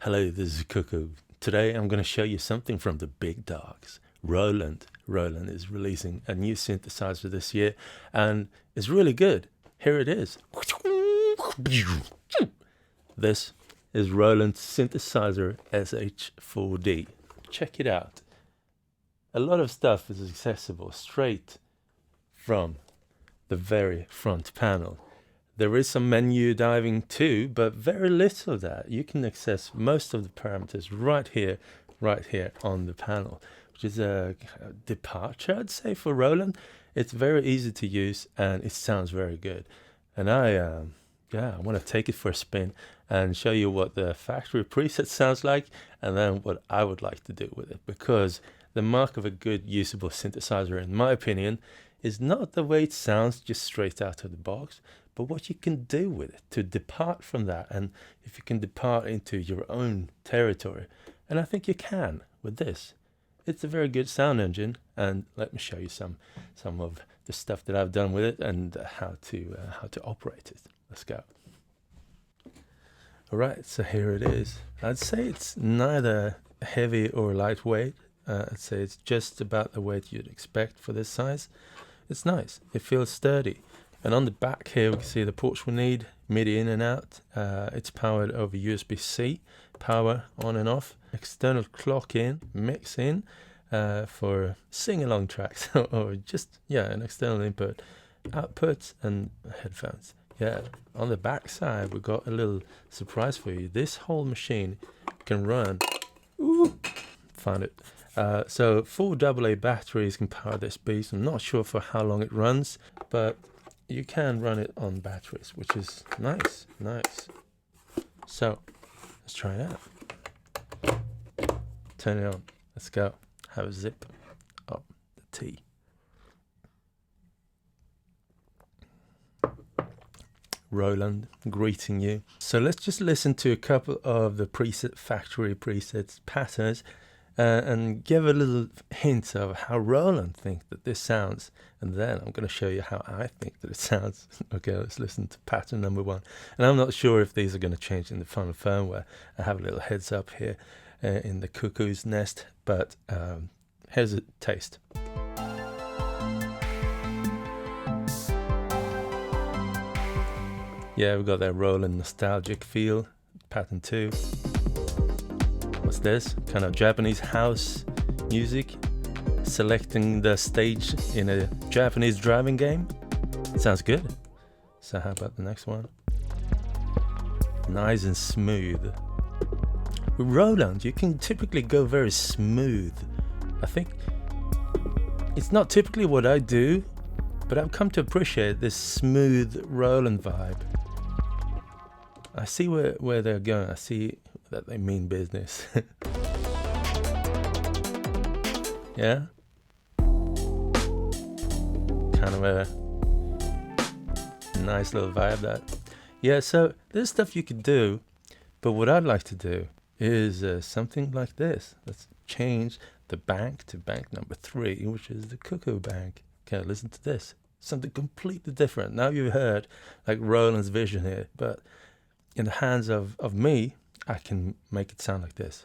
Hello, this is Cuckoo. Today I'm going to show you something from the big dogs. Roland. Roland is releasing a new synthesizer this year and it's really good. Here it is. This is Roland's synthesizer SH-4d. Check it out. A lot of stuff is accessible straight from the very front panel. There is some menu diving too, but very little of that. You can access most of the parameters right here on the panel, which is a departure, I'd say, for Roland. It's very easy to use and it sounds very good. And I want to take it for a spin and show you what the factory preset sounds like and then what I would like to do with it. Because the mark of a good usable synthesizer, in my opinion, is not the way it sounds just straight out of the box, but what you can do with it to depart from that, and if you can depart into your own territory. And I think you can with this. It's a very good sound engine, and let me show you some of the stuff that I've done with it and how to operate it. Let's go. All right, so here it is. I'd say it's neither heavy or lightweight. I'd say it's just about the weight you'd expect for this size. It's nice. It feels sturdy. And on the back here, we can see the ports we need, MIDI in and out. It's powered over USB-C, power on and off. External clock in, mix in for sing-along tracks, or just, an external input. Outputs and headphones. Yeah, on the back side, we've got a little surprise for you. This whole machine can run, found it. So 4 AA batteries can power this beast. I'm not sure for how long it runs, but you can run it on batteries, which is nice. So let's try it out. Turn it on. Let's go. Have a zip up the T. Roland greeting you. So let's just listen to a couple of the factory presets patterns and give a little hint of how Roland thinks that this sounds, and then I'm going to show you how I think that it sounds. Okay, let's listen to pattern number 1. And I'm not sure if these are going to change in the final firmware. I have a little heads up here in the Cuckoo's nest, but here's a taste. Yeah, we've got that Roland nostalgic feel. Pattern 2. What's this? Kind of Japanese house music. Selecting the stage in a Japanese driving game. Sounds good. So how about the next one? Nice and smooth. With Roland, you can typically go very smooth. I think it's not typically what I do, but I've come to appreciate this smooth Roland vibe. I see where they're going. I see that they mean business. Yeah? Kind of a nice little vibe that. Yeah, so there's stuff you could do, but what I'd like to do is something like this. Let's change the bank to bank number 3, which is the Cuckoo bank. Okay, listen to this. Something completely different. Now you've heard like Roland's vision here, but in the hands of me, I can make it sound like this.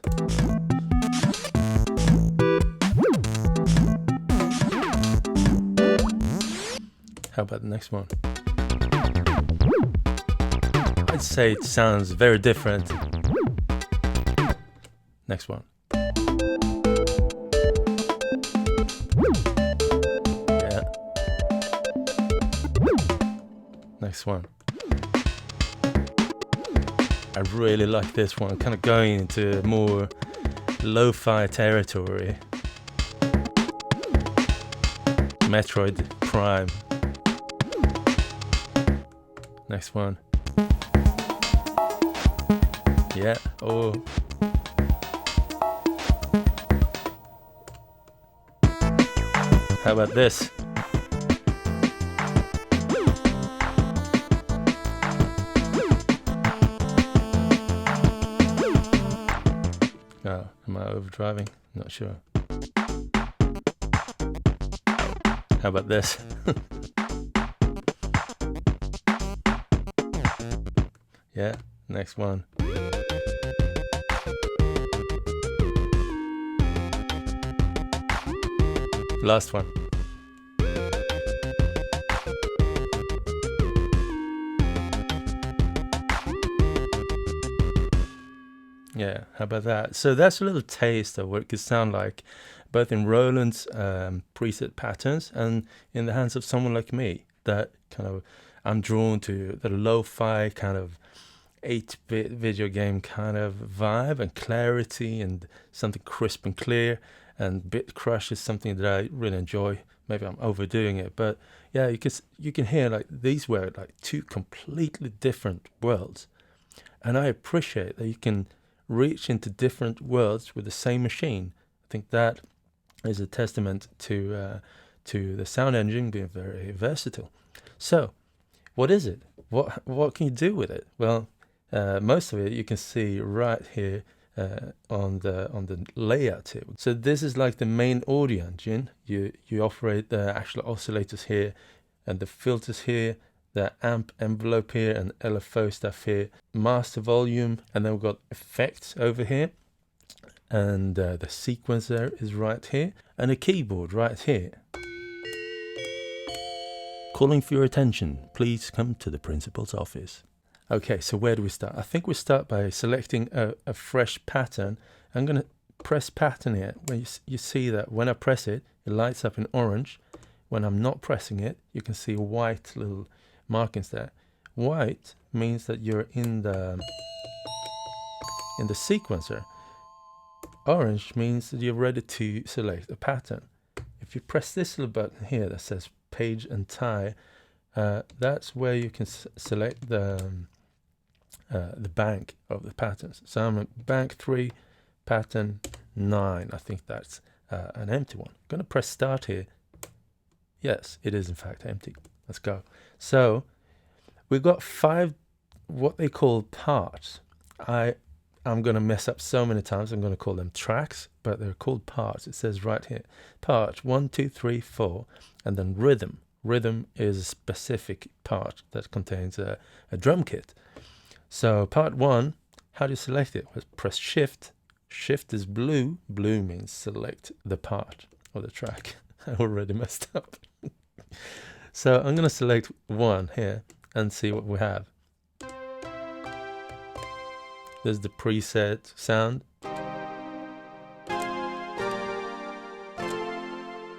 How about the next one? I'd say it sounds very different. Next one. Yeah. Next one. I really like this one, kind of going into more lo-fi territory. Metroid Prime. Next one. Yeah, oh. How about this? Oh, am I overdriving? Not sure. How about this? Yeah, next one. Last one. Yeah, how about that? So that's a little taste of what it could sound like, both in Roland's preset patterns and in the hands of someone like me, that kind of, I'm drawn to the lo-fi kind of 8-bit video game kind of vibe and clarity and something crisp and clear, and bit crush is something that I really enjoy. Maybe I'm overdoing it, but yeah, you can hear like these were like two completely different worlds, and I appreciate that you can reach into different worlds with the same machine. I think that is a testament to the sound engine being very versatile. So, what is it? What can you do with it? Well, most of it you can see right here on the layout here. So this is like the main audio engine. You operate the actual oscillators here, and the filters here, the amp envelope here, and LFO stuff here, master volume, and then we've got effects over here, and the sequencer is right here, and a keyboard right here. Calling for your attention, please come to the principal's office. Okay, so where do we start? I think we start by selecting a fresh pattern. I'm going to press pattern here. When you see that when I press it, it lights up in orange. When I'm not pressing it, you can see white little markings there. White means that you're in the sequencer. Orange means that you're ready to select a pattern. If you press this little button here that says page and tie, that's where you can select the bank of the patterns. So I'm at bank 3, pattern 9. I think that's an empty one. I'm going to press start here. Yes, it is in fact empty. Let's go. So we've got 5 what they call parts. I'm going to mess up so many times. I'm going to call them tracks, but they're called parts. It says right here, part 1, 2, 3, 4, and then rhythm. Rhythm is a specific part that contains a drum kit. So part 1, how do you select it? Well, press shift. Shift is blue. Blue means select the part or the track. I already messed up. So I'm going to select 1 here and see what we have. There's the preset sound.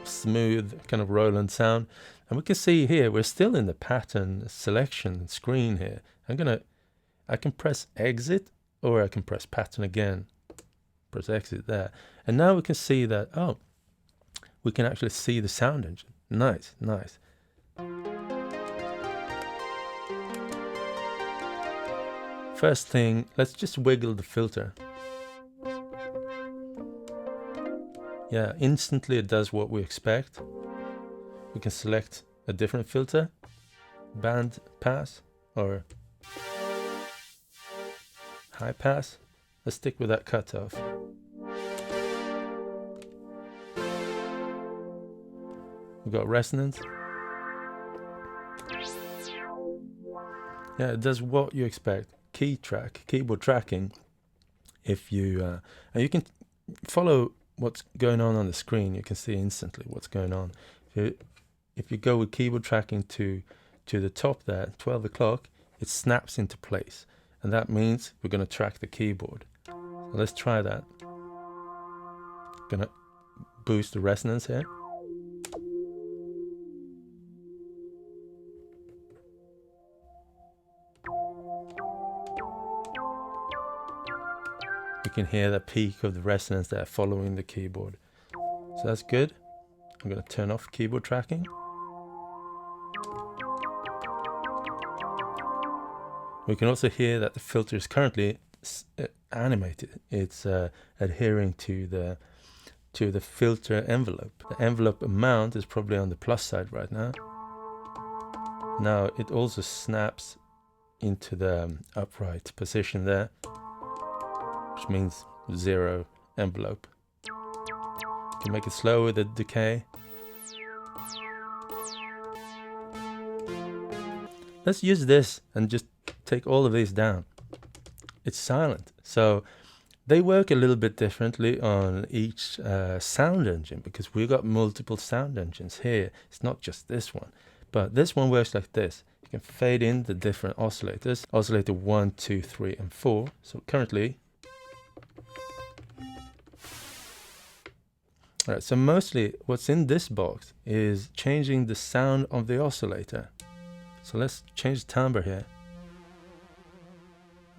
Smooth kind of Roland sound. And we can see here we're still in the pattern selection screen here. I can press exit, or I can press pattern again. Press exit there. And now we can see that, oh, we can actually see the sound engine. Nice, nice. First thing, let's just wiggle the filter. Yeah, instantly it does what we expect. We can select a different filter, band pass or high pass. Let's stick with that cutoff. We've got resonance. Yeah, it does what you expect. Key track, keyboard tracking. If you and you can follow what's going on the screen, you can see instantly what's going on. If you go with keyboard tracking to the top there, 12 o'clock, it snaps into place, and that means we're going to track the keyboard. So let's try that. Gonna boost the resonance here. You can hear the peak of the resonance there following the keyboard. So that's good. I'm going to turn off keyboard tracking. We can also hear that the filter is currently animated. It's adhering to the filter envelope. The envelope amount is probably on the plus side right now. Now it also snaps into the upright position there, which means 0 envelope. You can make it slow with the decay. Let's use this and just take all of these down. It's silent, so They work a little bit differently on each sound engine, because we've got multiple sound engines here. It's not just this one, but this one works like this. You can fade in the different oscillators, oscillator 1, 2, 3, and 4. So currently, all right, so mostly what's in this box is changing the sound of the oscillator. So let's change the timbre here.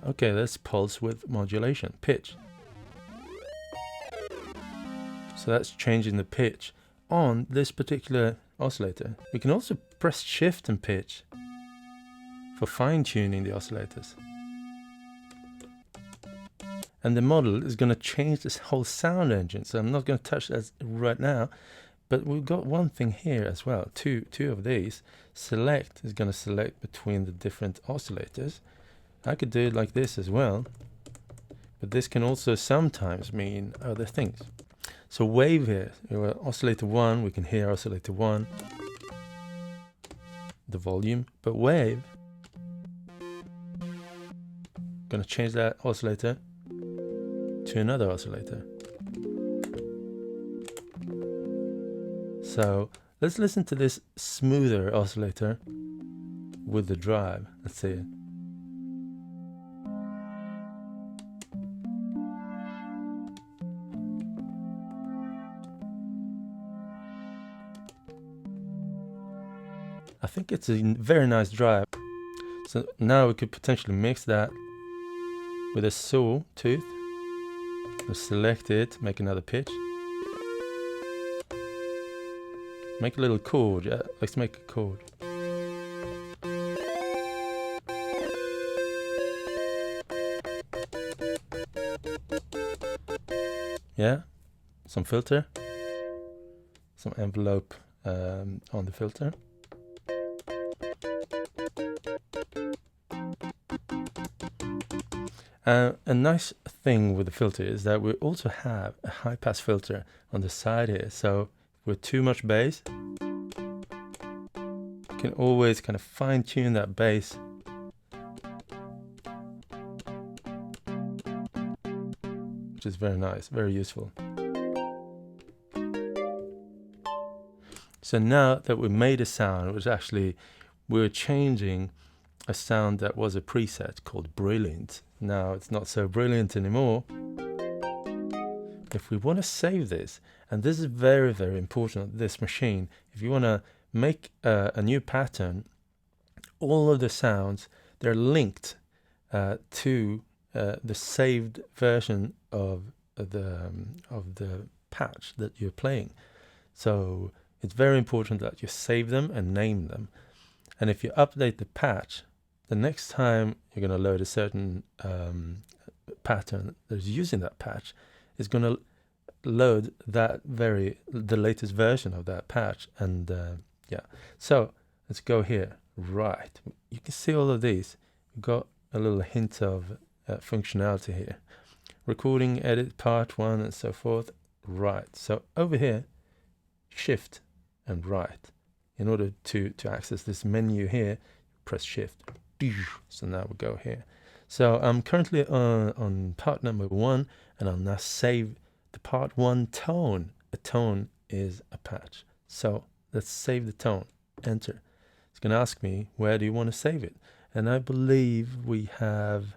Okay, let's pulse with modulation, pitch. So that's changing the pitch on this particular oscillator. We can also press shift and pitch for fine-tuning the oscillators. And the model is going to change this whole sound engine, so I'm not going to touch that right now. But we've got one thing here as well, two of these. Select is going to select between the different oscillators. I could do it like this as well, but this can also sometimes mean other things. So wave here, oscillator 1, we can hear oscillator 1, the volume, but wave, going to change that oscillator to another oscillator. So let's listen to this smoother oscillator with the drive. Let's see it. I think it's a very nice drive. So now we could potentially mix that with a saw tooth. We'll select it, make another pitch. Make a little chord, yeah, let's make a chord. Yeah, some filter, some envelope on the filter. A nice thing with the filter is that we also have a high pass filter on the side here. So with too much bass, you can always kind of fine tune that bass. Which is very nice, very useful. So now that we made a sound, which actually we're changing a sound that was a preset called brilliant. Now it's not so brilliant anymore. If we want to save this, and this is very, very important on this machine, if you want to make a new pattern, all of the sounds, they're linked to the saved version of the patch that you're playing. So it's very important that you save them and name them. And if you update the patch, the next time you're going to load a certain pattern that is using that patch, is going to load the latest version of that patch. And yeah, so let's go here. Right, you can see all of these. We've got a little hint of functionality here. Recording, edit, part 1, and so forth. Right, so over here, shift and right. In order to access this menu here, press shift. So now we go here. So I'm currently on part number 1, and I'll now save the part 1 tone. A tone is a patch. So let's save the tone. Enter. It's going to ask me, where do you want to save it? And I believe we have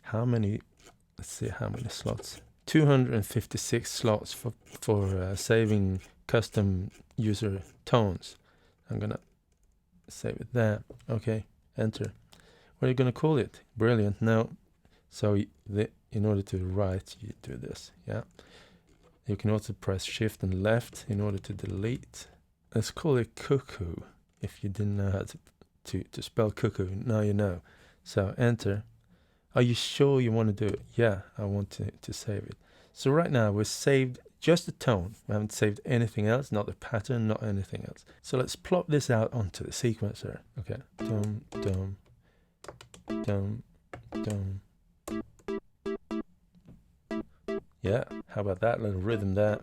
how many? Let's see how many slots. 256 slots for saving custom user tones. I'm going to save it there. Okay. Enter. What are you going to call it? Brilliant. Now, so in order to write, you do this. Yeah. You can also press shift and left in order to delete. Let's call it cuckoo. If you didn't know how to spell cuckoo, now you know. So enter. Are you sure you want to do it? Yeah, I want to save it. So right now we've saved just the tone. We haven't saved anything else, not the pattern, not anything else. So let's plot this out onto the sequencer. Okay. Dum, dum, dum, dum. Yeah, how about that little rhythm there?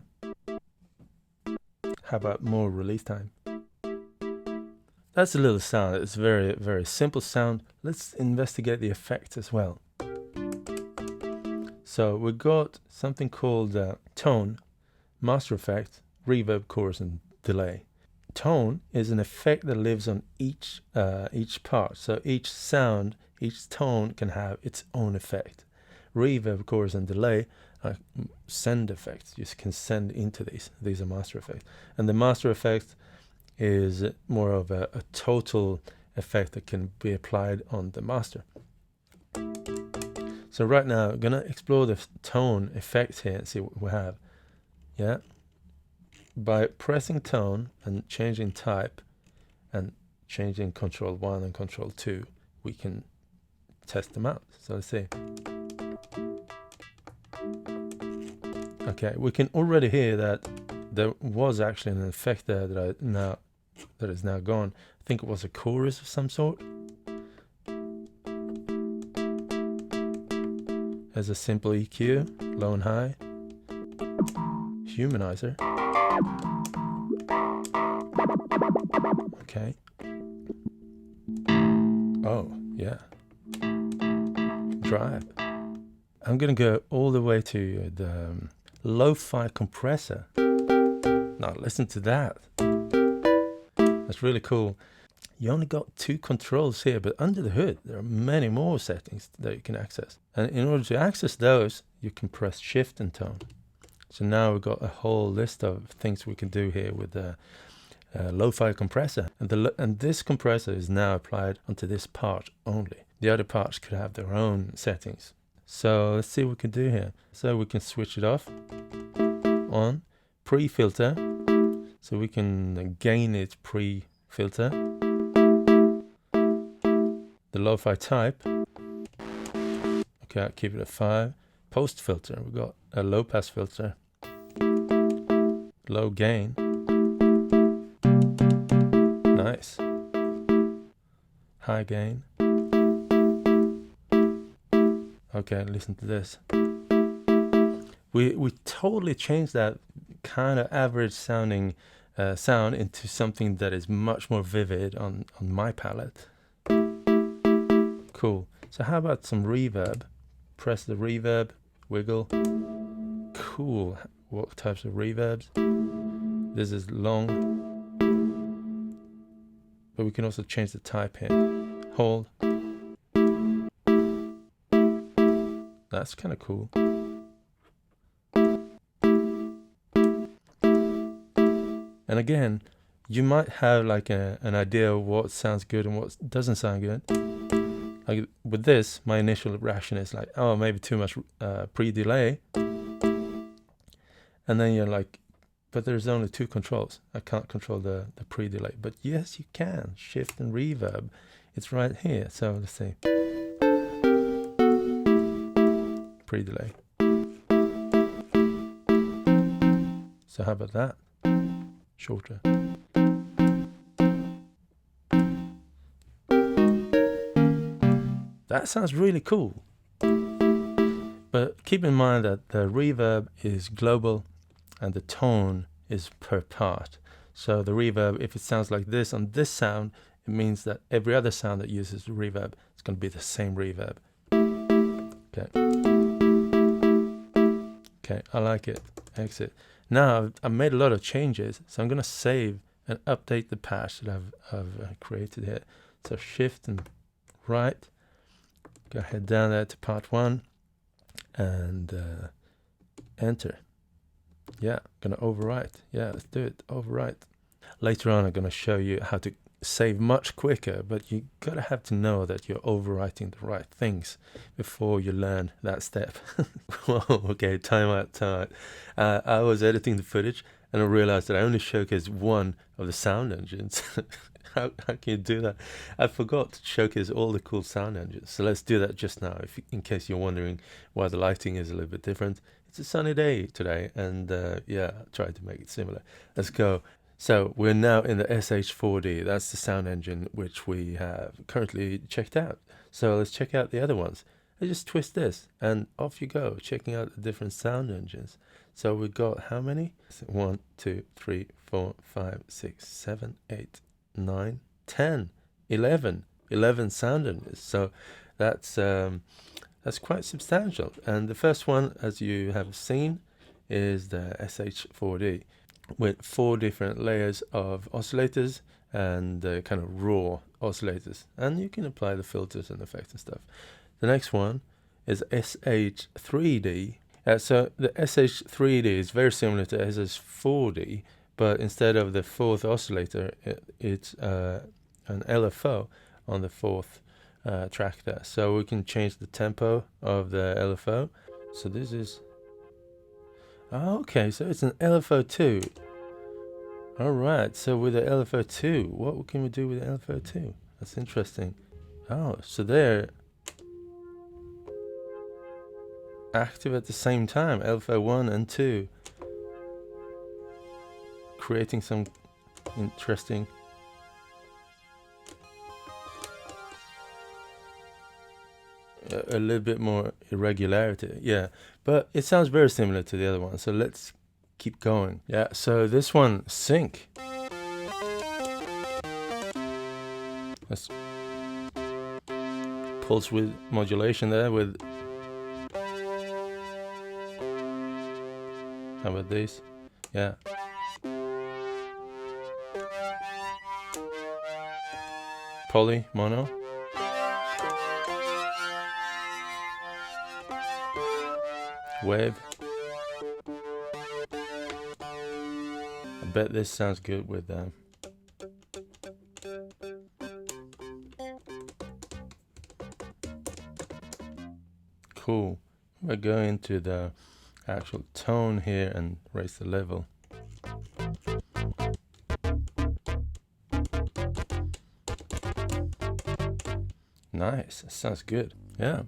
How about more release time? That's a little sound. It's very, very simple sound. Let's investigate the effects as well. So we got something called tone, master effect, reverb, chorus, and delay. Tone is an effect that lives on each part. So each sound, each tone can have its own effect. Reverb, chorus, and delay are send effects. You can send into these. These are master effects. And the master effect is more of a total effect that can be applied on the master. So right now, I'm going to explore the tone effect here and see what we have. Yeah. By pressing tone and changing type and changing control 1 and control 2, we can test them out. So let's see. Okay, we can already hear that there was actually an effect there that is now gone. I think it was a chorus of some sort. As a simple EQ, low and high. Humanizer. Okay. Oh, yeah. Drive. I'm going to go all the way to the lo-fi compressor. Now listen to that. That's really cool. You only got 2 controls here, but under the hood there are many more settings that you can access. And in order to access those, you can press Shift and Tone. So now we've got a whole list of things we can do here with the lo-fi compressor. And this compressor is now applied onto this part only. The other parts could have their own settings. So let's see what we can do here. So we can switch it off, on, pre-filter. So we can gain its pre-filter. The lo-fi type. Okay, I'll keep it at 5. Post filter, we've got a low pass filter. Low gain. Nice. High gain. Okay, listen to this. We totally changed that kind of average sounding sound into something that is much more vivid on my palette. Cool. So how about some reverb? Press the reverb, wiggle. Cool. What types of reverbs? This is long. But we can also change the type here. Hold. That's kind of cool. And again, you might have like an idea of what sounds good and what doesn't sound good. Like with this, my initial reaction is like, oh, maybe too much pre-delay. And then you're like, but there's only 2 controls. I can't control the pre-delay. But yes, you can. Shift and reverb. It's right here. So let's see. Pre-delay. So how about that? Shorter. That sounds really cool. But keep in mind that the reverb is global and the tone is per part. So the reverb, if it sounds like this on this sound, it means that every other sound that uses the reverb is going to be the same reverb. Okay. Okay, I like it. Exit. Now I've made a lot of changes, so I'm going to save and update the patch that I've created here. So Shift and right. Go ahead down there to part 1 and enter. Yeah, gonna overwrite. Yeah, let's do it. Overwrite. Later on, I'm gonna show you how to save much quicker, but you gotta have to know that you're overwriting the right things before you learn that step. Whoa, okay, time out. I was editing the footage and I realized that I only showcased one of the sound engines. How can you do that? I forgot to showcase all the cool sound engines. So let's do that just now, in case you're wondering why the lighting is a little bit different. It's a sunny day today, and yeah, I tried to make it similar. Let's go. So we're now in the SH-4d. That's the sound engine which we have currently checked out. So let's check out the other ones. I just twist this, and off you go, checking out the different sound engines. So we've got how many? 1, 2, 3, 4, 5, 6, 7, 8, 9, 10, 11 sound engines. So that's that's quite substantial. And the first one, as you have seen, is the SH-4d with 4 different layers of oscillators and kind of raw oscillators, and you can apply the filters and effects and stuff. The next one is SH-3d. So the SH-3d is very similar to SH-4d, but instead of the 4th oscillator, it's an LFO on the 4th track there. So we can change the tempo of the LFO. So this is, oh, okay, so it's an LFO2. Alright, so with the LFO2, what can we do with the LFO2? That's interesting. Oh, so they're active at the same time, LFO1 and 2. Creating some interesting a little bit more irregularity, yeah, but it sounds very similar to the other one, so let's keep going. Yeah, so this one, sync. Let's pulse width modulation there with, how about this? Yeah. Poly, mono. Wave. I bet this sounds good with them. Cool. We're going to the actual tone here and raise the level. Nice, that sounds good. Yeah.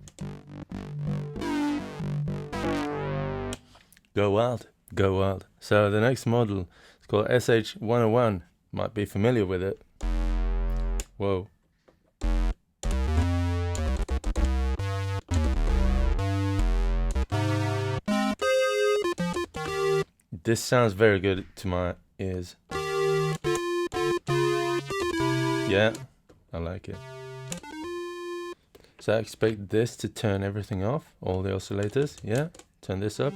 Go wild, go wild. So the next model is called SH-101. Might be familiar with it. Whoa. This sounds very good to my ears. Yeah, I like it. So I expect this to turn everything off, all the oscillators. Yeah, turn this up.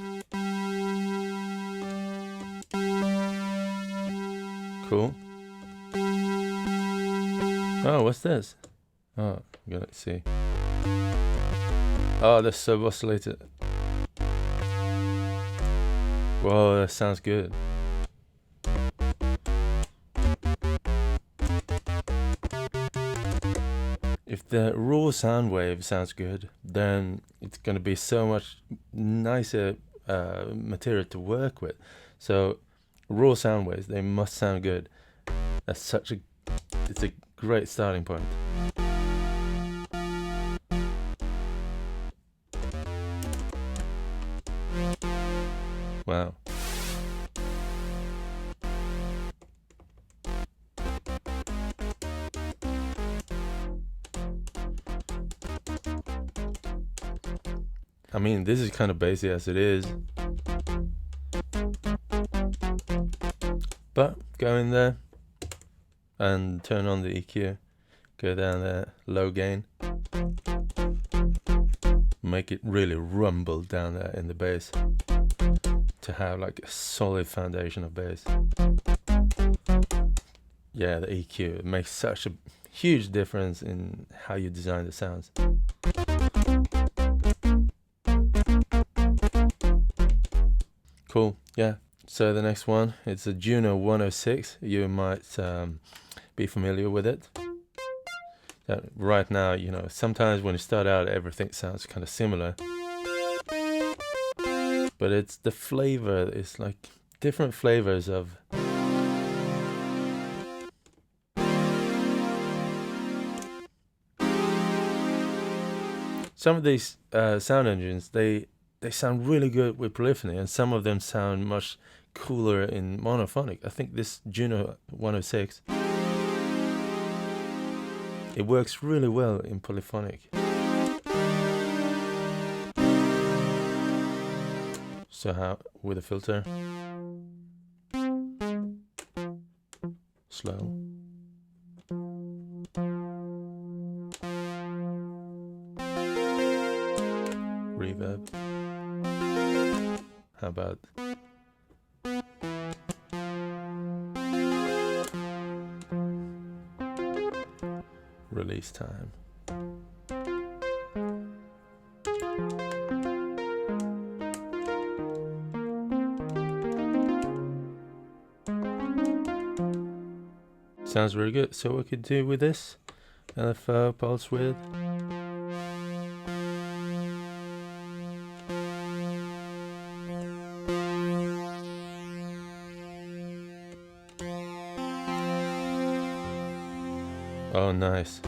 Cool. Oh, what's this? Oh, I'm gonna see. Oh, the sub oscillator. Whoa, that sounds good. If the raw sound wave sounds good, then it's going to be so much nicer material to work with. So raw sound waves, they must sound good. That's it's a great starting point. Wow. I mean, this is kind of basic as it is. But go in there and turn on the EQ. Go down there, low gain. Make it really rumble down there in the bass to have like a solid foundation of bass. Yeah, the EQ makes such a huge difference in how you design the sounds. Cool, yeah. So the next one, it's a Juno 106. You might be familiar with it. Right now, you know, sometimes when you start out, everything sounds kind of similar. But it's the flavor, it's like different flavors of... Some of these sound engines, they sound really good with polyphony, and some of them sound much cooler in monophonic. I think this Juno 106, it works really well in polyphonic. So how, with a filter, slow. How about release time? Sounds very good. So what we could do with this LFO pulse width. Oh, nice.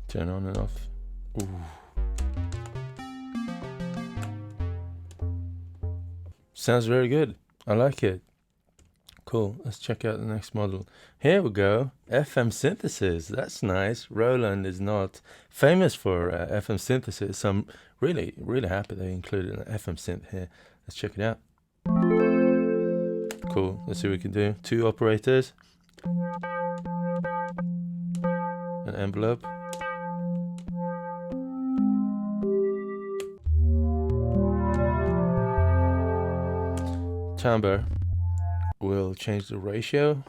Turn on and off. Ooh. Sounds very good. I like it. Cool. Let's check out the next model. Here we go. FM synthesis. That's nice. Roland is not famous for FM synthesis, so I'm really, really happy they included an FM synth here. Let's check it out. Cool. Let's see what we can do. 2 operators. An envelope. Timbre. We'll change the ratio.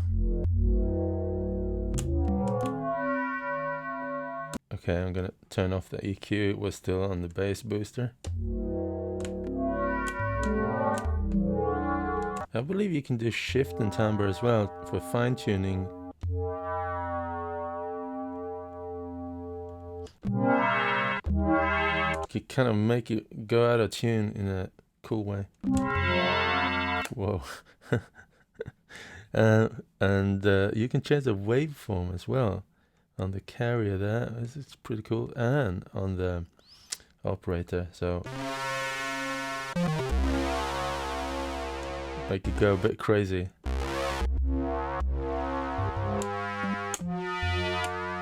Okay, I'm gonna turn off the EQ. We're still on the bass booster. I believe you can do shift and timbre as well for fine tuning. You can kind of make it go out of tune in a cool way. Whoa. And you can change the waveform as well on the carrier there. This is pretty cool, and on the operator, so make it go a bit crazy.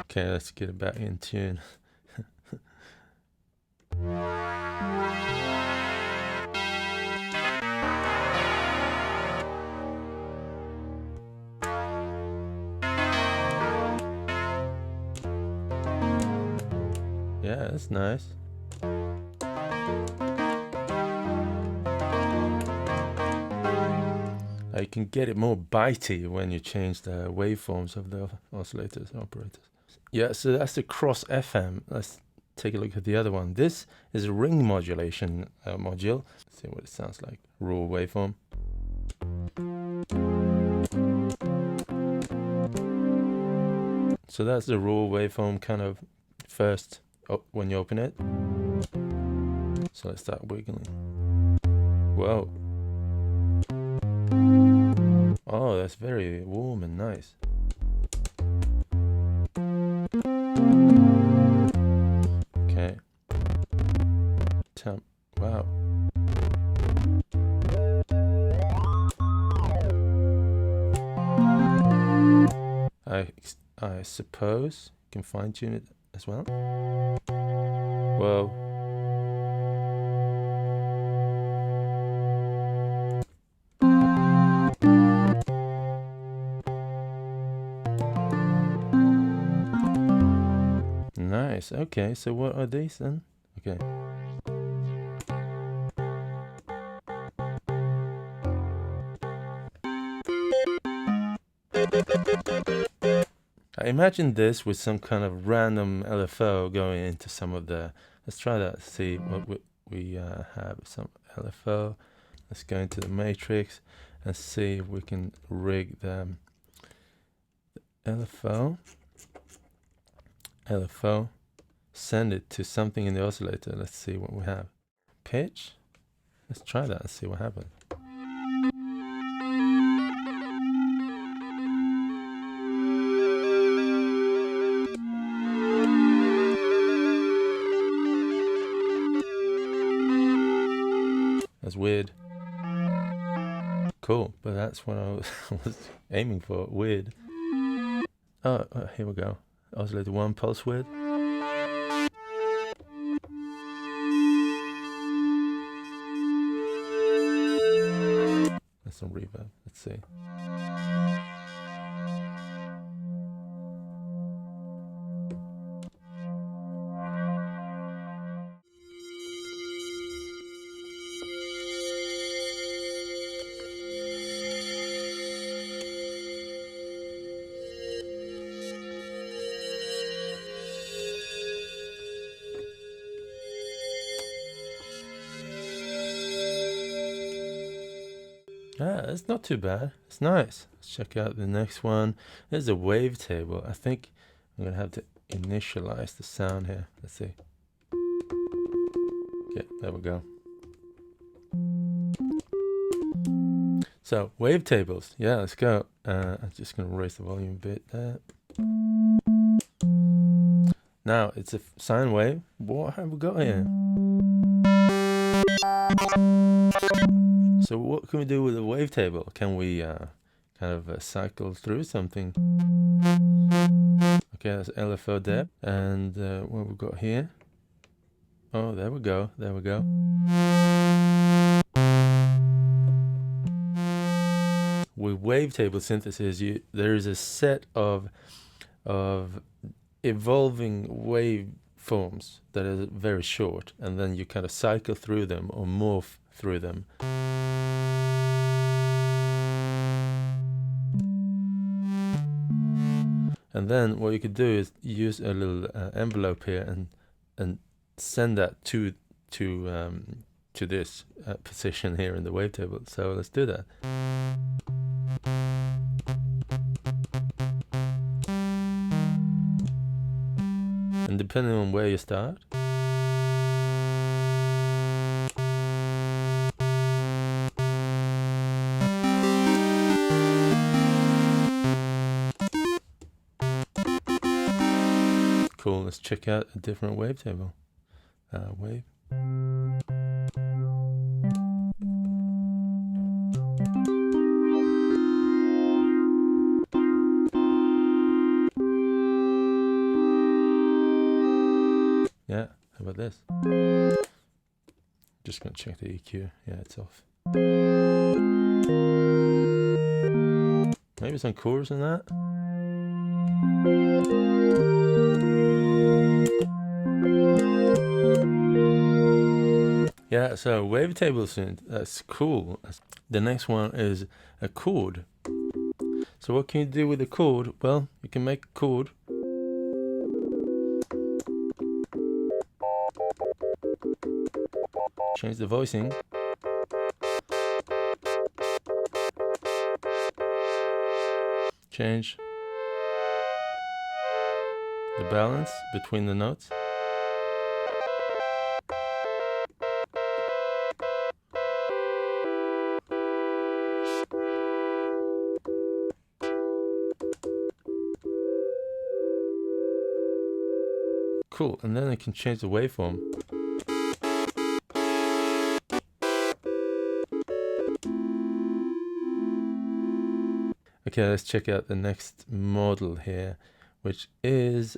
Okay, let's get it back in tune. Yeah, that's nice. You can get it more bitey when you change the waveforms of the oscillators and operators. Yeah, so that's the cross FM. Let's take a look at the other one. This is a ring modulation module. Let's see what it sounds like. Raw waveform. So that's the raw waveform kind of first when you open it. So let's start wiggling. Whoa. Oh, that's very warm and nice. Okay. Wow. I suppose you can fine tune it as well. Whoa. Nice. Okay, so what are these then? Okay. I imagine this with some kind of random LFO going into some of the... Let's try that, see what we have. Some LFO. Let's go into the matrix and see if we can rig the LFO. Send it to something in the oscillator. Let's see what we have. Pitch. Let's try that and see what happens. That's weird. Cool, but that's what I was aiming for. Weird. Oh, here we go. Oscillator 1 pulse width. That's some reverb. Let's see. it's not too bad. It's nice. Let's check out the next one. There's a wavetable. I think I'm gonna have to initialize the sound here. Let's see. Okay, there we go. So wavetables. Yeah, let's go. I'm just gonna raise the volume a bit there. Now it's a sine wave. What have we got here? So what can we do with a wavetable? Can we kind of cycle through something? Okay, that's LFO depth. And what we've got here? Oh, there we go. There we go. With wavetable synthesis, there is a set of evolving waveforms that are very short, and then you kind of cycle through them or morph through them. And then what you could do is use a little envelope here and send that to this position here in the wavetable. So let's do that. And depending on where you start, cool. Let's check out a different wavetable. Wave. Yeah, how about this? Just gonna check the EQ. Yeah, it's off. Maybe some chords in that. Yeah, so wavetable synth, that's cool. The next one is a chord. So what can you do with a chord? Well, you can make a chord. Change the voicing. Change the balance between the notes. Cool, and then I can change the waveform. Okay, let's check out the next model here, which is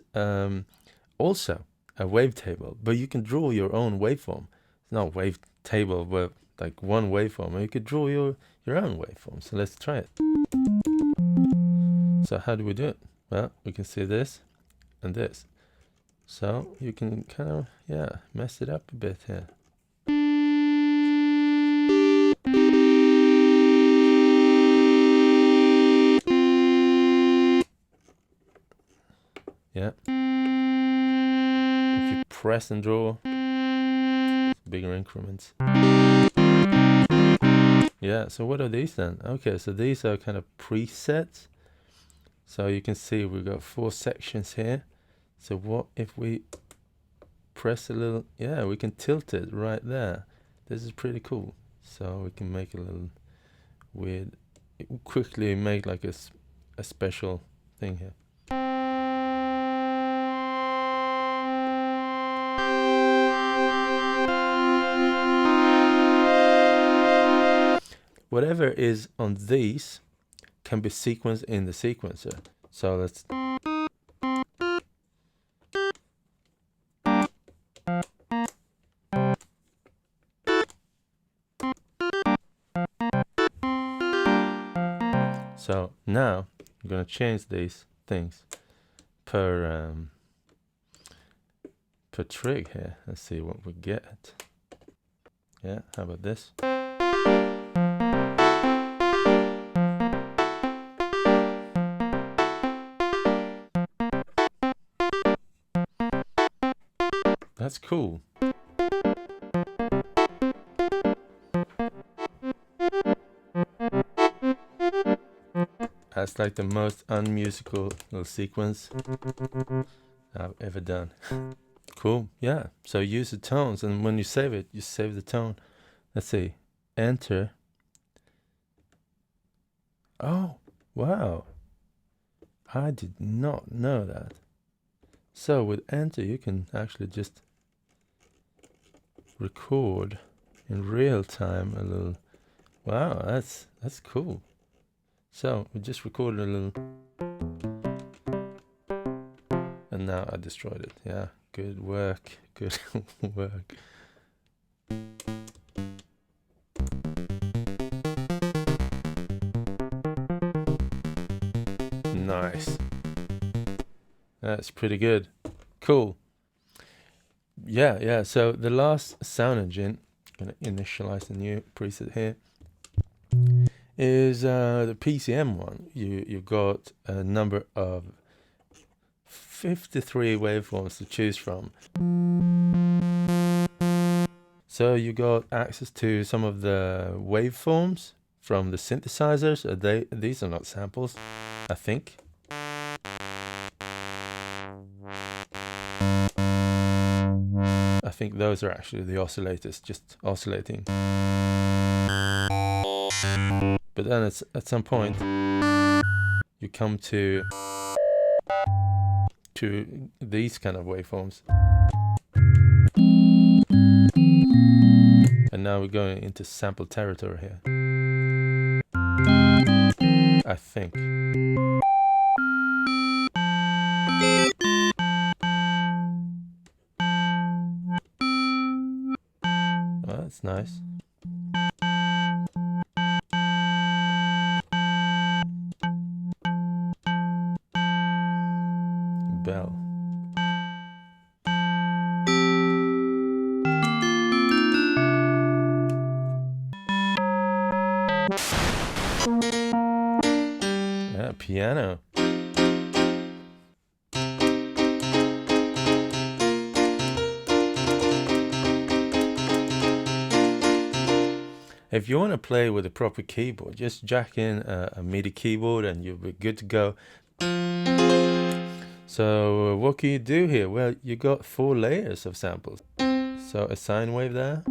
also a wavetable, but you can draw your own waveform. It's not a wavetable with like one waveform, you could draw your own waveform. So let's try it. So how do we do it? Well, we can see this and this. So you can kind of, yeah, mess it up a bit here. Yeah. If you press and draw, bigger increments. Yeah, so what are these then? Okay, so these are kind of presets. So you can see we've got 4 sections here. So what if we press a little, yeah, we can tilt it right there. This is pretty cool. So we can make a little weird, quickly make like a special thing here. Whatever is on these can be sequenced in the sequencer. So let's so now I'm going to change these things per trig here. Let's see what we get. Yeah, how about this? That's cool. it's like the most unmusical little sequence I've ever done. Cool, yeah. So use the tones, and when you save it, you save the tone. Let's see, enter. Oh, wow. I did not know that. So with enter, you can actually just record in real time a little. Wow, that's cool. So we just recorded a little, and now I destroyed it. Yeah, good work, good work. Nice. That's pretty good. Cool. Yeah. So the last sound engine, I'm gonna initialize the new preset here, is the PCM one. You've got a number of 53 waveforms to choose from. So you got access to some of the waveforms from the synthesizers. These are not samples, I think. I think those are actually the oscillators just oscillating. But then it's at some point you come to these kind of waveforms. And now we're going into sample territory here, I think. Oh, that's nice. Bell. Yeah, piano. If you want to play with a proper keyboard, just jack in a MIDI keyboard and you'll be good to go. So what can you do here? Well, you got 4 layers of samples. So a sine wave there.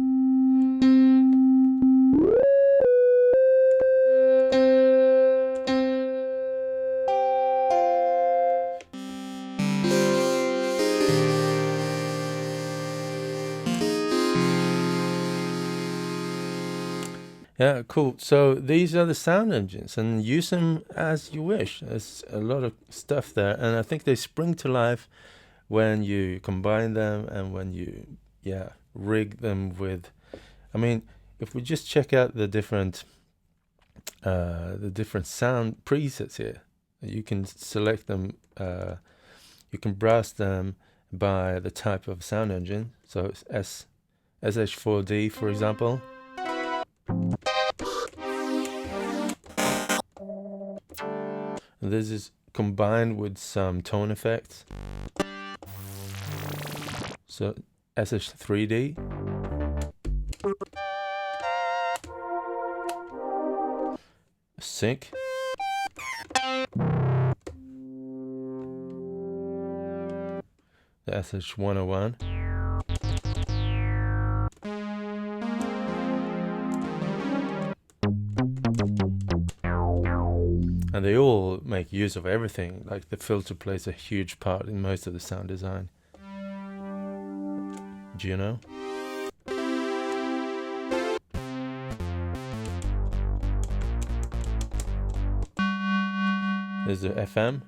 Yeah, cool. So these are the sound engines, and use them as you wish. There's a lot of stuff there, and I think they spring to life when you combine them and when you, rig them with. I mean, if we just check out the different sound presets here, you can select them. You can browse them by the type of sound engine. So it's SH-4d, for example. And this is combined with some tone effects. So SH-3d. Sync. The SH-101. And they all make use of everything. Like the filter plays a huge part in most of the sound design. Do you know? There's the FM.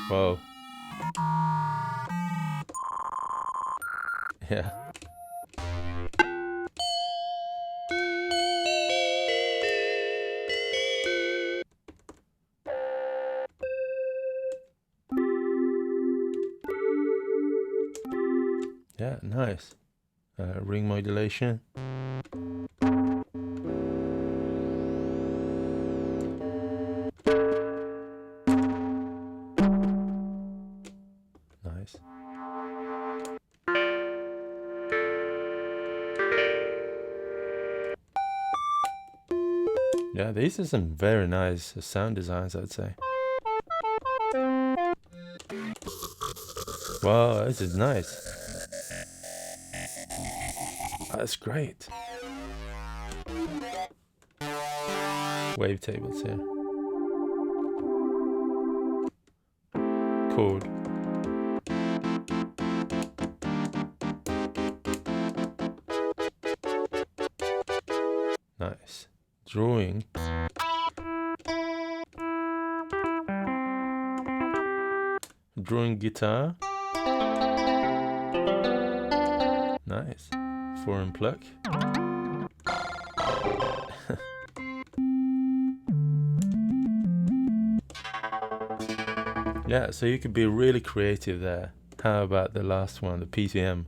Whoa. Yeah. Yeah, nice. Ring modulation. Nice. Yeah, these are some very nice sound designs, I'd say. Wow, this is nice. That's great. Wavetables here. CHORD. Nice. Drawing. Drawing guitar. Nice. Foreign pluck. Yeah, so you could be really creative there. How about the last one, the PTM?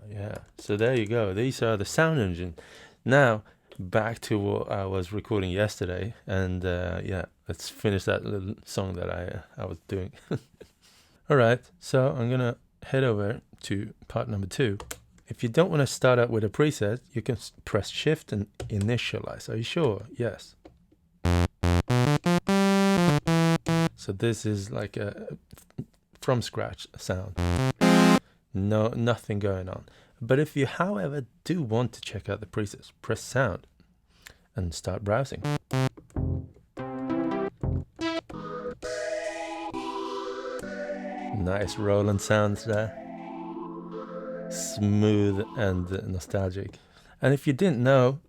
Yeah. So there you go. These are the sound engine. Now, back to what I was recording yesterday, and yeah, let's finish that little song that I was doing. All right, so I'm gonna head over to part number 2. If you don't want to start out with a preset, you can press Shift and initialize. Are you sure? Yes. So this is like a from scratch sound. No, nothing going on. But if you, however, do want to check out the presets, press Sound and start browsing. Nice Roland sounds there. Smooth and nostalgic. And if you didn't know,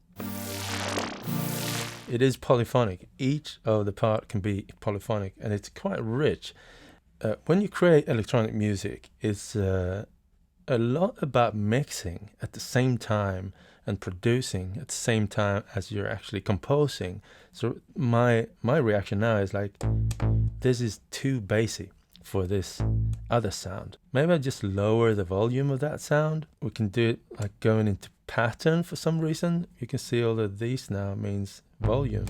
it is polyphonic. Each of the part can be polyphonic, and it's quite rich. When you create electronic music, it's a lot about mixing at the same time and producing at the same time as you're actually composing. So my reaction now is like, this is too bassy for this other sound. Maybe I just lower the volume of that sound. We can do it like going into pattern for some reason. You can see all of these now means volume.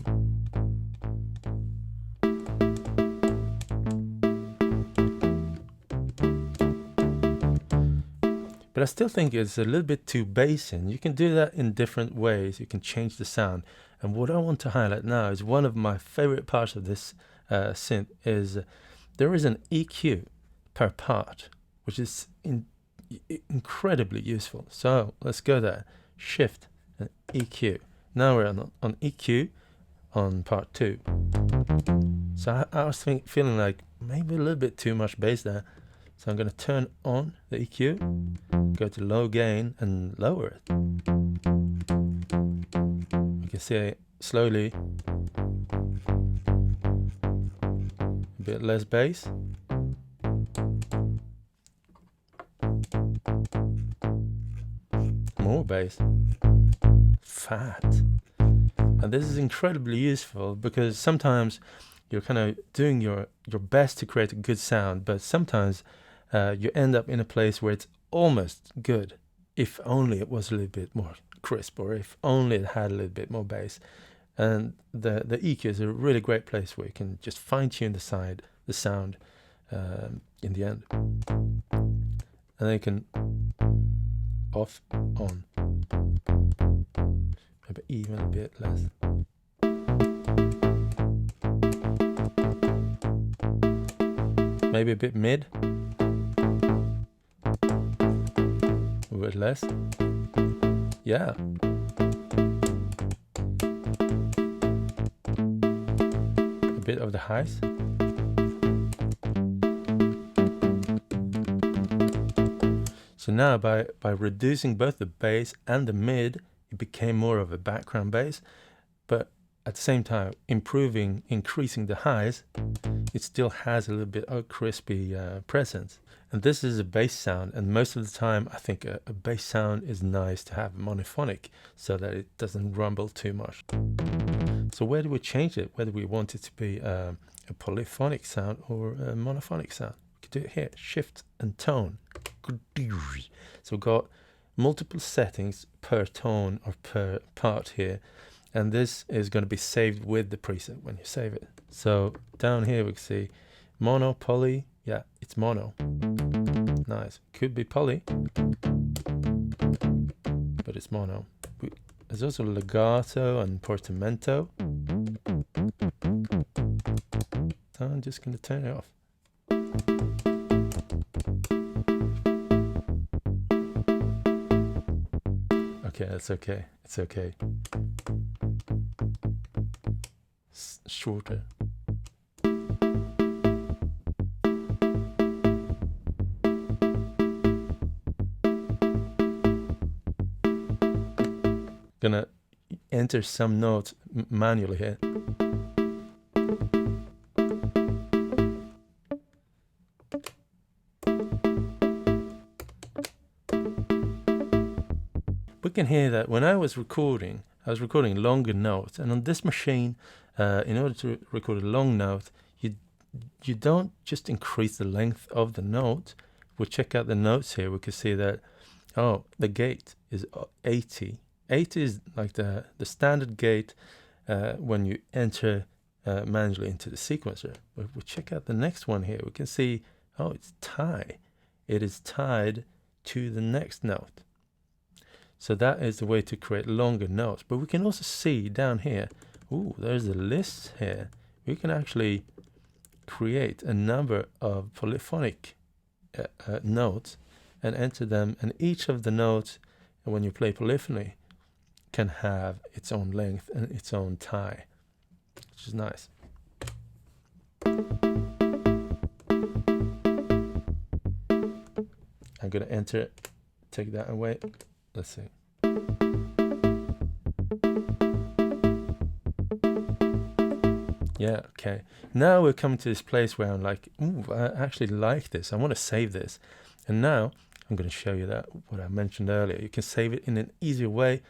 But I still think it's a little bit too bassy. You can do that in different ways. You can change the sound. And what I want to highlight now is one of my favorite parts of this synth is there is an EQ per part, which is incredibly useful. So let's go there. Shift and EQ. Now we're on EQ on part 2. So I was feeling like maybe a little bit too much bass there. So I'm going to turn on the EQ, go to low gain and lower it. You can see slowly a bit less bass. More bass. Fat. And this is incredibly useful because sometimes you're kind of doing your best to create a good sound, but sometimes you end up in a place where it's almost good, if only it was a little bit more crisp, or if only it had a little bit more bass. And the EQ is a really great place where you can just fine-tune the sound in the end. And then you can off, on, maybe even a bit less. Maybe a bit mid. A bit less. Yeah. A bit of the highs. So now by reducing both the bass and the mid, it became more of a background bass, but at the same time increasing the highs, it still has a little bit of crispy presence. And this is a bass sound, and most of the time I think a bass sound is nice to have monophonic so that it doesn't rumble too much. So where do we change it? Whether we want it to be a polyphonic sound or a monophonic sound. We could do it here, shift and tone. So we've got multiple settings per tone or per part here, and this is going to be saved with the preset when you save it. So down here we can see mono, poly. Yeah, it's mono. Nice. Could be poly, but it's mono. There's also legato and portamento. So I'm just going to turn it off. Okay, that's okay. It's okay. Shorter. Gonna enter some notes manually here. We can hear that when I was recording longer notes, and on this machine, in order to record a long note, you don't just increase the length of the note. We check out the notes here, we can see that, oh, the gate is 80. 80 is like the standard gate when you enter manually into the sequencer. But if we check out the next one here, we can see, oh, it's tie. It is tied to the next note. So that is the way to create longer notes. But we can also see down here, ooh, there's a list here. We can actually create a number of polyphonic notes and enter them. And each of the notes, when you play polyphony, can have its own length and its own tie, which is nice. I'm going to enter, take that away. Let's see. Yeah, okay. Now we're coming to this place where I'm like, ooh, I actually like this. I want to save this. And now I'm going to show you that, what I mentioned earlier. You can save it in an easier way,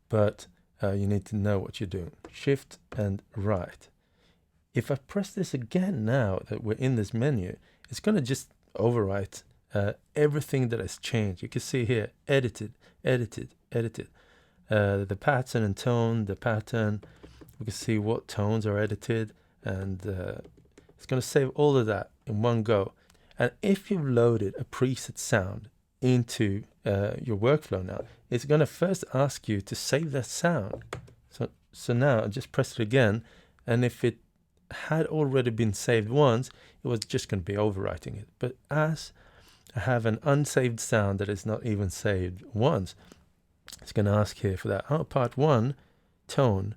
but you need to know what you're doing. Shift and right. If I press this again now that we're in this menu, it's going to just overwrite everything that has changed. You can see here, edited, edited, edited. The pattern and tone, the pattern, we can see what tones are edited, and it's going to save all of that in one go. And if you've loaded a preset sound into your workflow now, it's going to first ask you to save that sound. So now I just press it again, and if it had already been saved once, it was just going to be overwriting it. But as I have an unsaved sound that is not even saved once, it's going to ask here for that. Oh, part 1, tone,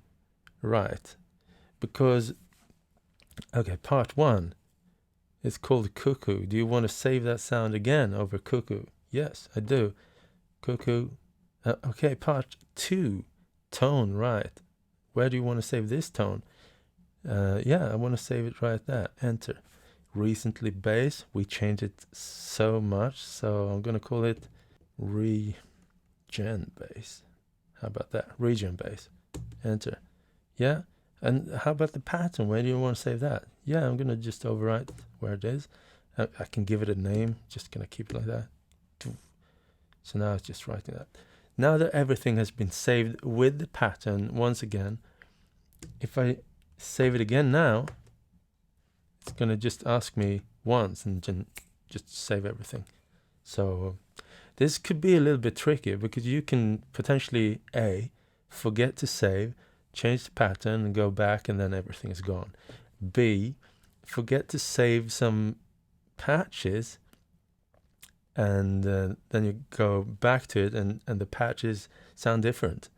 right. Because, okay, part 1 is called cuckoo. Do you want to save that sound again over cuckoo? Yes, I do. Cuckoo. Okay, part 2, tone, right. Where do you want to save this tone? Yeah, I want to save it right there. Enter. Recently bass. We changed it so much, so I'm going to call it regen bass. How about that? Regen bass. Enter. Yeah. And how about the pattern? Where do you want to save that? Yeah, I'm going to just overwrite where it is. I can give it a name. Just going to keep it like that. So now it's just writing that. Now that everything has been saved with the pattern, once again, if I save it again now, it's going to just ask me once and just save everything. So this could be a little bit tricky because you can potentially forget to save, change the pattern and go back, and then everything is gone. B, forget to save some patches, and then you go back to it and the patches sound different.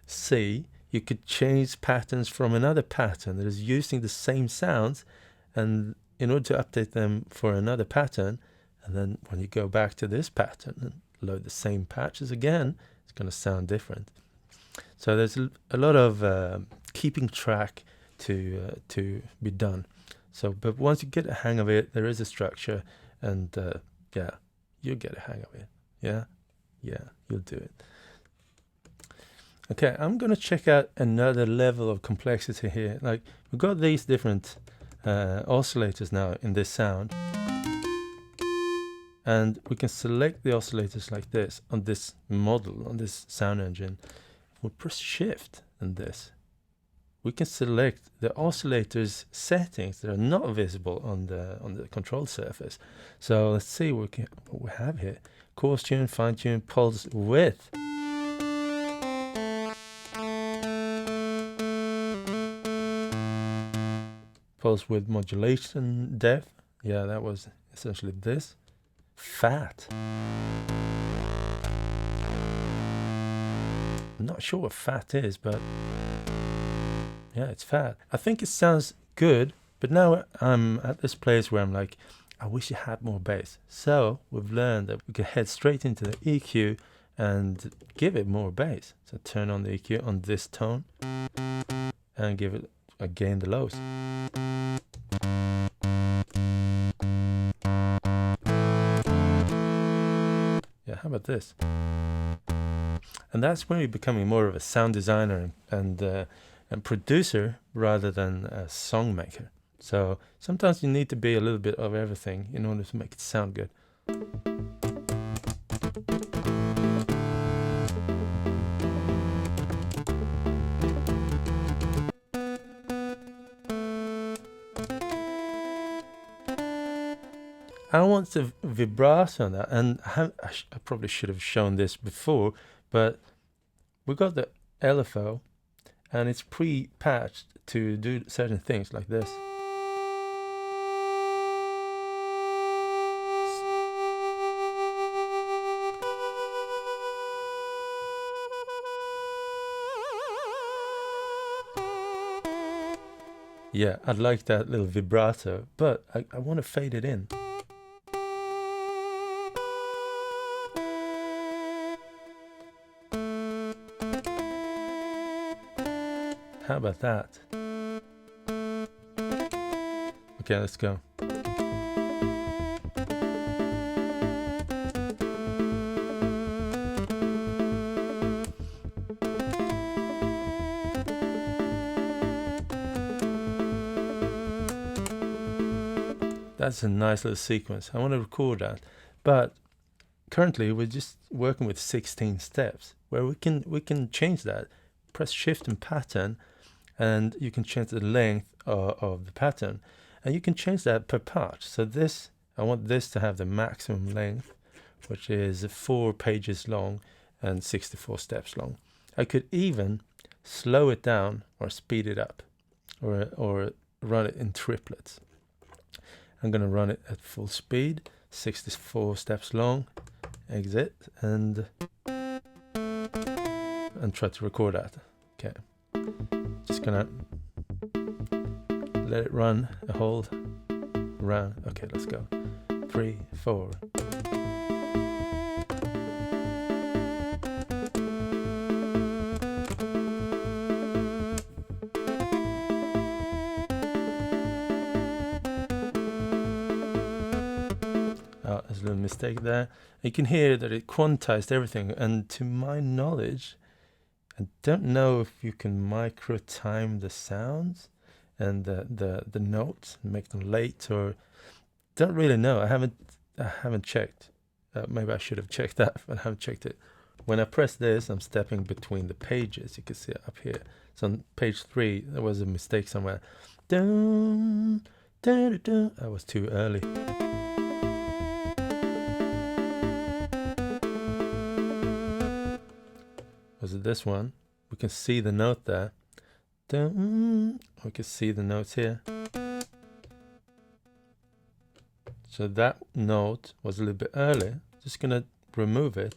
C, you could change patterns from another pattern that is using the same sounds, and in order to update them for another pattern, and then when you go back to this pattern and load the same patches again, it's going to sound different. So there's a lot of keeping track to be done. So, but once you get a hang of it, there is a structure, and yeah, you'll get a hang of it. Yeah, you'll do it. Okay, I'm going to check out another level of complexity here. Like, we've got these different oscillators now in this sound. and we can select the oscillators like this on this model, on this sound engine. If we press shift and this, we can select the oscillators settings that are not visible on the control surface. So let's see what we have here. Coarse tune, fine tune, pulse width. Pulse width modulation depth. Yeah, that was essentially this. Fat. I'm not sure what fat is, but yeah, it's fat. I think it sounds good, but now I'm at this place where I'm like, I wish it had more bass. So we've learned that we can head straight into the EQ and give it more bass. So turn on the EQ on this tone and give it again the lows. Yeah, how about this? And that's where you're becoming more of a sound designer and producer rather than a song maker. So sometimes you need to be a little bit of everything in order to make it sound good. I want the vibrato on that, and I probably should have shown this before, but we got the LFO and it's pre-patched to do certain things like this. Yeah, I'd like that little vibrato, but I want to fade it in. How about that? Okay, let's go. That's a nice little sequence. I want to record that, but currently we're just working with 16 steps where we can change that. Press shift and pattern, and you can change the length of the pattern, and you can change that per part. So this, I want this to have the maximum length, which is 4 pages long and 64 steps long. I could even slow it down or speed it up, or run it in triplets. I'm going to run it at full speed, 64 steps long, exit, and try to record that. Okay, just gonna let it run a whole round. Okay, let's go. 3, 4. Oh, there's a little mistake there. You can hear that it quantized everything, and to my knowledge, I don't know if you can micro time the sounds and the notes and make them late, or don't really know. I haven't checked. Maybe I should have checked that, but I haven't checked it. When I press this, I'm stepping between the pages. You can see it up here. So on page 3, there was a mistake somewhere. Dun, dun, dun, dun. I was too early. Was it this one? We can see the note there. Dun, we can see the notes here. So that note was a little bit early. Just gonna remove it,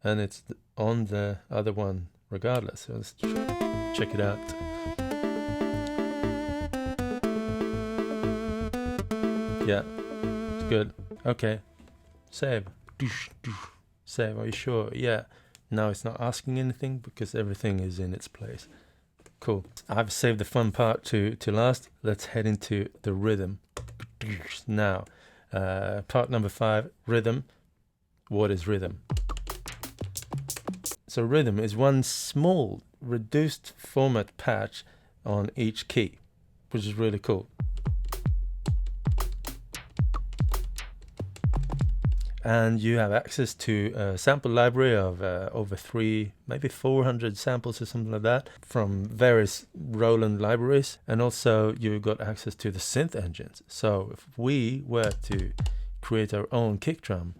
and it's on the other one regardless. So let's check it out. Yeah, it's good. Okay, save. Save. Are you sure? Yeah. Now it's not asking anything because everything is in its place. Cool. I've saved the fun part to last. Let's head into the rhythm. Now, part number 5, rhythm. What is rhythm? So rhythm is one small reduced format patch on each key, which is really cool. and you have access to a sample library of over 300, maybe 400 samples or something like that from various Roland libraries, and also you've got access to the synth engines. So if we were to create our own kick drum,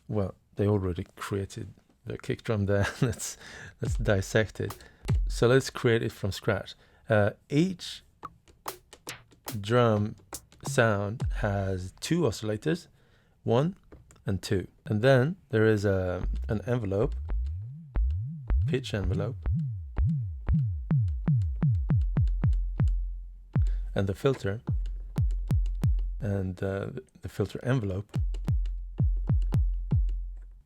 well, they already created the kick drum there. let's dissect it. So let's create it from scratch. Each drum sound has 2 oscillators, 1 and 2, and then there is an envelope, pitch envelope, and the filter, and the filter envelope.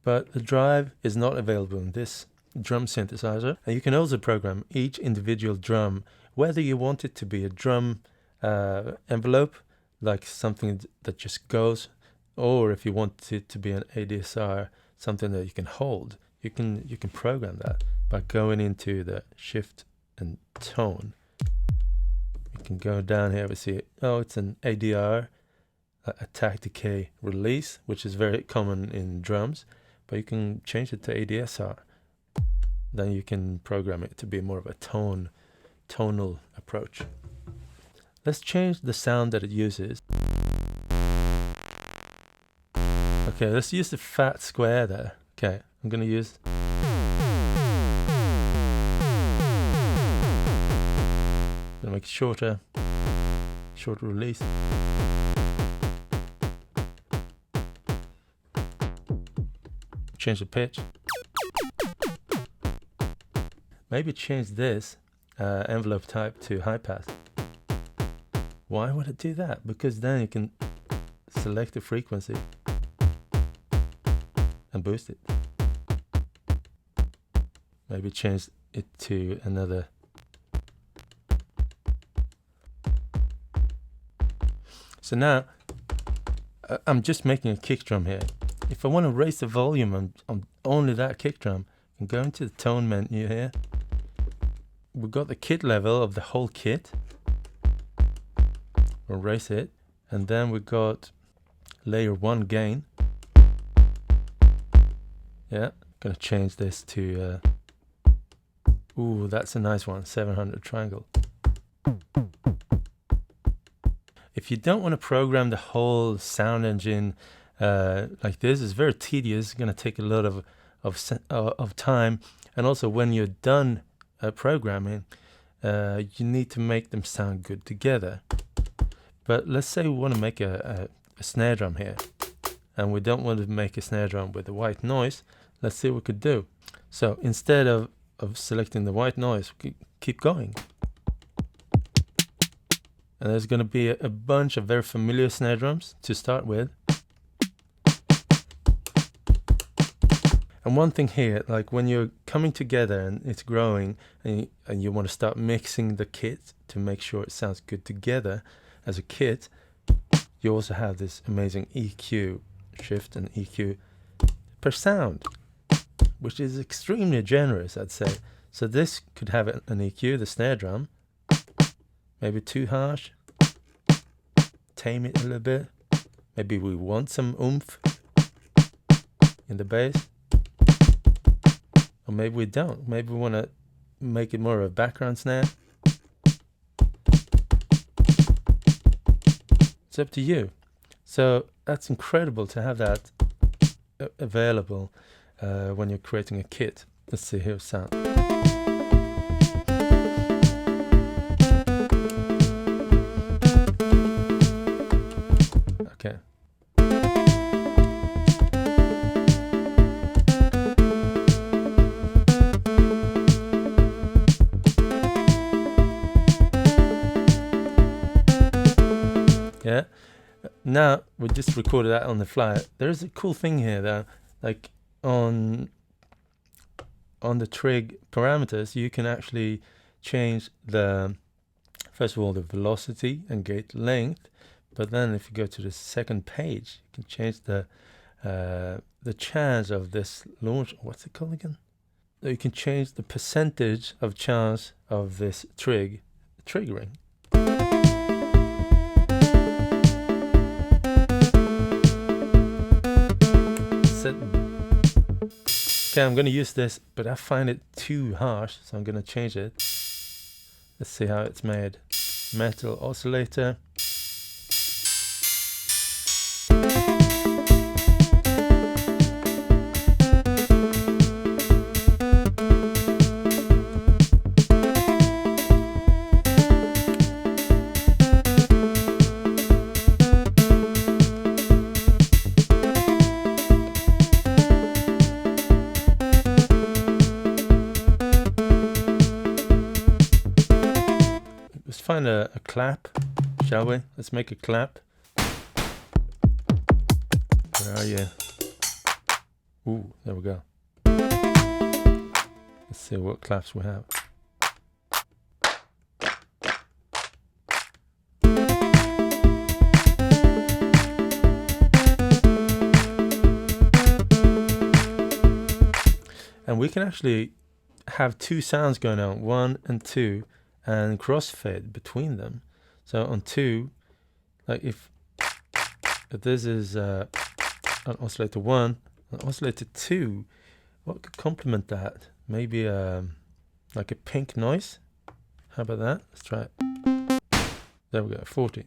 But the drive is not available in this drum synthesizer, and you can also program each individual drum, whether you want it to be a drum envelope, like something that just goes, or if you want it to be an ADSR, something that you can hold. You can program that by going into the shift and tone. You can go down here, we see, oh, it's an ADR, attack, decay, release, which is very common in drums, but you can change it to ADSR. Then you can program it to be more of a tonal approach. Let's change the sound that it uses. Okay, let's use the fat square there. Okay, I'm going to use... I'm going to make it shorter release. Change the pitch. Maybe change this envelope type to high pass. Why would it do that? Because then you can select the frequency and boost it. Maybe change it to another. So now I'm just making a kick drum here. If I want to raise the volume on only that kick drum, I can go into the tone menu here. We've got the kit level of the whole kit. We'll raise it, and then we got layer 1 gain. Yeah, gonna change this to ooh, that's a nice one, 700 triangle. If you don't want to program the whole sound engine like this, it's very tedious. It's gonna take a lot of time, and also when you're done programming, you need to make them sound good together. But let's say we want to make a snare drum here, and we don't want to make a snare drum with the white noise. Let's see what we could do. So instead of selecting the white noise, we keep going. And there's going to be a bunch of very familiar snare drums to start with. And one thing here, like when you're coming together and it's growing, and you want to start mixing the kit to make sure it sounds good together as a kit, you also have this amazing EQ, shift and EQ per sound, which is extremely generous, I'd say. So this could have an EQ, the snare drum, maybe too harsh, tame it a little bit. Maybe we want some oomph in the bass, or maybe we don't. Maybe we want to make it more of a background snare. It's up to you. So that's incredible to have that available when you're creating a kit. Let's see, here's sound. Okay. Yeah. Now we just recorded that on the fly. There's a cool thing here though, like on the Trig parameters, you can actually change first of all the velocity and gate length, but then if you go to the second page, you can change the chance of this launch. What's it called again? So you can change the percentage of chance of this triggering. said, okay, I'm going to use this, but I find it too harsh, so I'm going to change it. Let's see how it's made. Metal oscillator. Let's find a clap, shall we? Let's make a clap. Where are you? Ooh, there we go. Let's see what claps we have. And we can actually have two sounds going on, 1 and 2, and crossfade between them. So on 2, like if this is an oscillator 1, an oscillator 2, what could complement that? Maybe like a pink noise. How about that? Let's try it. There we go, 40.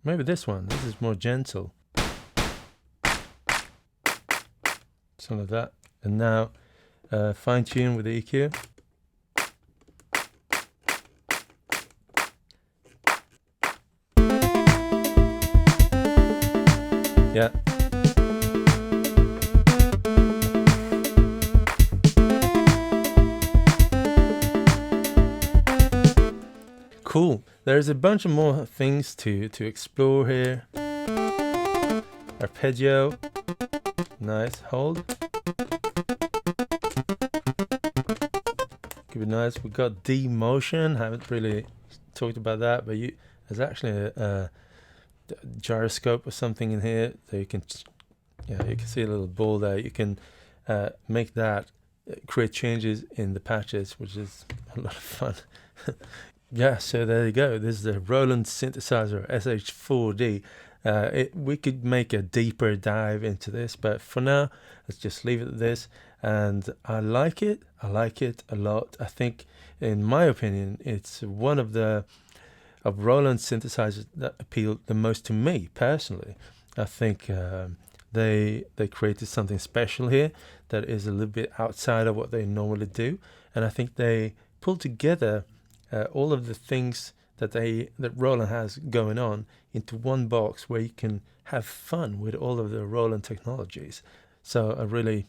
Maybe this one. This is more gentle. Something like that. And now fine tune with the EQ. Yeah. Cool. There's a bunch of more things to explore here. Arpeggio. Nice. Hold. Could be nice. We got D motion. Haven't really talked about that, but there's actually a gyroscope or something in here, so you can, yeah, you can see a little ball there. You can make that create changes in the patches, which is a lot of fun. Yeah, so there you go. This is the Roland synthesizer SH-4d. We could make a deeper dive into this, but for now, let's just leave it at this. And I like it. I like it a lot. I think, in my opinion, it's one of Roland's synthesizers that appeal the most to me personally. I think they created something special here that is a little bit outside of what they normally do, and I think they pulled together all of the things that Roland has going on into one box where you can have fun with all of the Roland technologies. So I really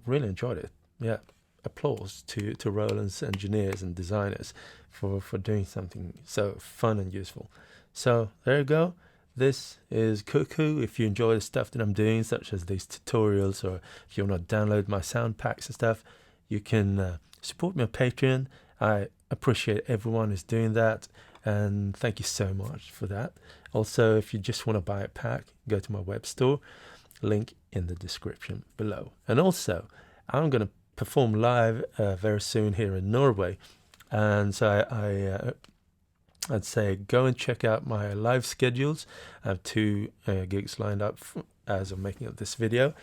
enjoyed it. Yeah, applause to Roland's engineers and designers for doing something so fun and useful. So there you go. This is Cuckoo. If you enjoy the stuff that I'm doing, such as these tutorials, or if you want to download my sound packs and stuff, you can support me on Patreon. I appreciate everyone who's doing that, and thank you so much for that. Also, if you just want to buy a pack, go to my web store, link in the description below. And also, I'm going to perform live very soon here in Norway, and so I'd say go and check out my live schedules. I have 2 gigs lined up as I'm making up this video,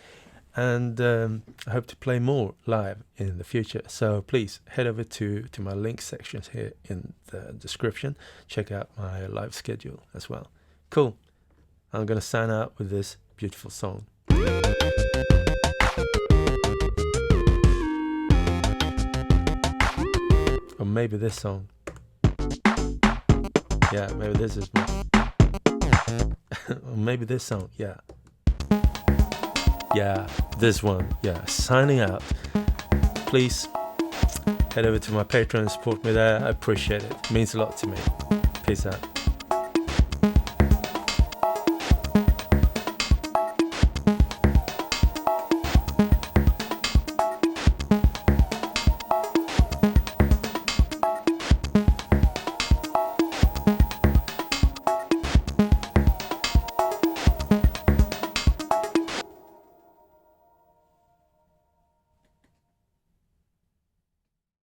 and I hope to play more live in the future. So please head over to my link sections here in the description. Check out my live schedule as well. Cool. I'm going to sign out with this beautiful song. Or maybe this song. Yeah, maybe this is more. Or maybe this song. Yeah. Yeah, this one. Yeah, signing out. Please head over to my Patreon and support me there. I appreciate it. It means a lot to me. Peace out.